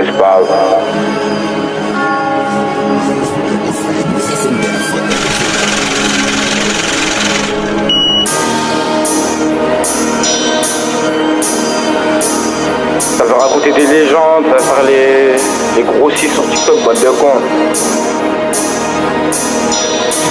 je parle. Ça va raconter des légendes, ça va faire les grossiers sur TikTok, boîte de con.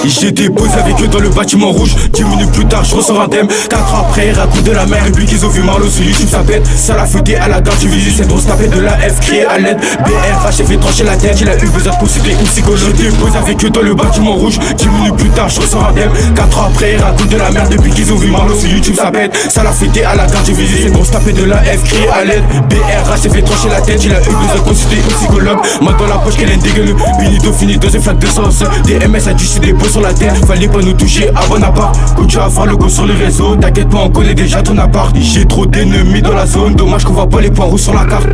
J'étais posé avec eux dans le bâtiment rouge. 10 minutes plus tard je ressors indemne. 4 ans après raconte de la mer. Depuis qu'ils ont vu Marlo sur YouTube ça pète. Ça l'a fouté à la garde du visu. Cette grosse tapette de la F criée à l'aide. BRH j'ai fait trancher la tête. Il a eu besoin de consulter une psychologue. J'étais posé avec eux dans le bâtiment rouge. 10 minutes plus tard je ressors indemne. 4 ans après raconte de la mer. Depuis qu'ils ont vu Marlo sur YouTube ça pète. Ça l'a fouté à la garde du visu. Cette grosse tapette de la F criée à l'aide. BRH j'ai fait trancher la tête. Il a eu besoin de consulter une psychologue. Moi dans la poche qu'elle est dégueuleux. Unito fini deuxième flaque de sauce. DMS a dû des beaux sur la terre. Fallait pas nous toucher avant appart. Quand tu vas voir le go sur les réseaux. T'inquiète pas on connaît déjà ton appart. J'ai trop d'ennemis dans la zone. Dommage qu'on voit pas les points rouges sur la carte.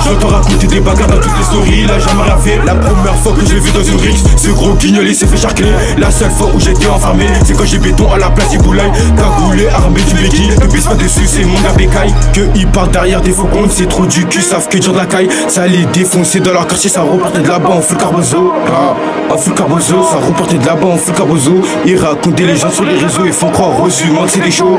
J'entends raconter des bagarres dans toutes les stories. Il a jamais rien fait. La première fois que j'ai vu dans une rixe, ce gros guignol il s'est fait charcler. La seule fois où j'étais enfermé, c'est quand j'ai béton à la place du boulaï. Cagoulé, armé du béquille. Ne pisse pas dessus, c'est mon gars bécaille. Que ils partent derrière des faux comptes. C'est trop du cul, savent que dur de la caille. Ça les défoncer dans leur quartier. Ça repartait de là-bas en full carbozo. En full carbozo, ça repartait de là-bas en full carbozo. Ils racontent des légendes sur les réseaux. Ils font croire aux humains que c'est des shows.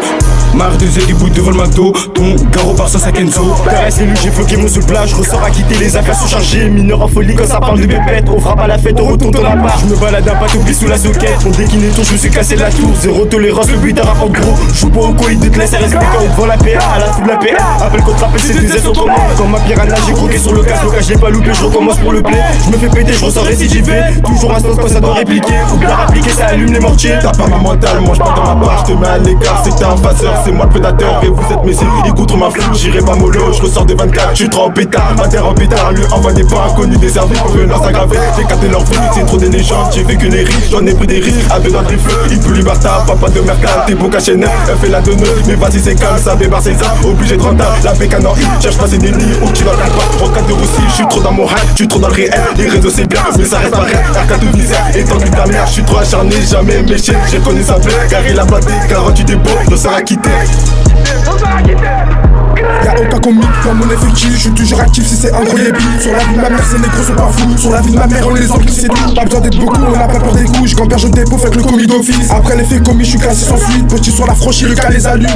Marre de Z des bouts devant le McDo. Ton garo Barça sa Kenzo. Caresse l'élu, j'ai floqué mon sous plage. Ressors à quitter les affaires surchargées. Mineur en folie quand ça parle de bébête. On frappe à la fête, on retourne dans la part. Je me balade un pas t'oublies sous la soquette. On décline les tours, je me suis cassé la tour. Zéro tolérance, le but en gros. Joue pas au coït, te laisse RSP quand devant la PA. À la foule de la PA. Appel contre appel, c'est des aides au commande. Quand ma piranha, j'ai croqué sur le casse. Blocage, j'ai pas loupé, je recommence pour le play. Je me fais péter, je ressors récidivé. Toujours un sens quand ça doit répliquer. Faut bien appliquer, ça allume les mortiers. T'as pas ma mentale, mange pas dans ma part, je te mets à l'écart, c'était un faceur, c'est moi le prédateur et vous êtes messie, ils contre ma flamme, j'irai pas mollo, je ressors des 24, je suis trop en pétard, ma terre en pétard, lui envoie des pas inconnus, des services pour venir s'aggraver, j'ai capté leur vie, c'est trop des légendes, j'ai vécu les riches, j'en ai pris des risques, avec un drifle, il pue Liberta, papa de mercat, t'es beau caché neuf, elle fait la donneuse, mais vas-y c'est calme, ça bébar c'est ça, obligé de rentable, la bécane en I, cherche pas c'est des lits, où tu vas faire quoi, en 4 de Russie, je suis trop dans mon rêve, je suis trop dans le réel, les réseaux c'est bien, mais ça reste pas réel, R4 de misère, et tant que ta mère, je suis trop acharné, jamais méché, j'ai connu sa plaie, car il a batté, 48 dépôts, je serai à quitter. Y'a aucun comique dans mon effectif, je suis toujours actif si c'est un gros débit. Sur la vie de ma mère, ces négros sont pas fous. Sur la vie de ma mère, on les emplit, c'est tout. Pas besoin d'être beaucoup, on n'a pas peur des coups. Quand je dépôt, faites le commis d'office. Après les faits commis, je suis classé sans suite. Petit sur la franchise, le cas les allume.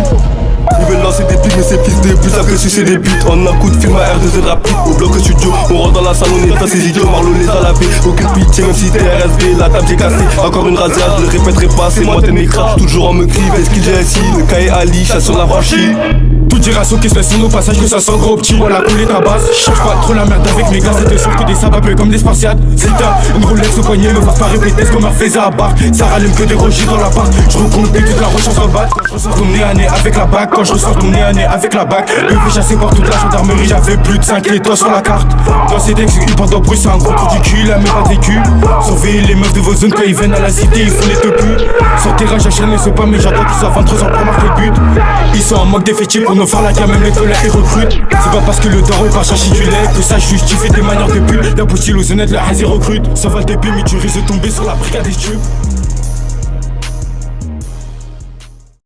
Ils veulent lancer des pics mais c'est fils de plus après sucer des buts. En un coup de film à R2Z rapide au bloc studio. On rentre dans la salle, on est à ces idiots. Marlo les a lavés, aucune pitié même si t'es RSV. La table j'ai cassé, encore une rasade, je le répéterai pas. C'est moi t'es m'écrase, toujours en me crie. Est-ce qu'il j'ai assis, le K et Ali, chasse sur la franchise. Tout dira qui se fait sur nos passages que ça sent gros petit. Voilà couler ta base, cherche pas trop la merde avec mes gars. C'était sûr que des sabables comme des spartiates. Si t'as une Rolex au poignet, me va pas répéter ce qu'on m'a fait à barre. Ça rallume que des rogis dans la part. Je recompte toute la recherche en bas. Quand je ressors ton nez à nez avec la bague. Quand je ressors ton nez à nez avec la bague. Le fait chasser par toute la gendarmerie. J'avais plus de 5 étoiles sur la carte. Dans ces textes, une bande d'embrouilles, c'est un gros trou du cul. La même pas de vécu. Surveillez les meufs de vos zones quand ils viennent à la cité. Ils font les deux putes. Sur terrain, j'achète les pas mais j'attends qu'ils soient 23 ans pour marquer le but. Ils sont en manque d'effectifs pour nous faire la gamme. Même les collègues ils recrutent. C'est pas parce que le daron est pas chercher du lait que ça justifie des manières de pute. La postille aux honnêtes, la hazy recrute. Ça va le début mais tu risques de tomber sur la brigade des tubes.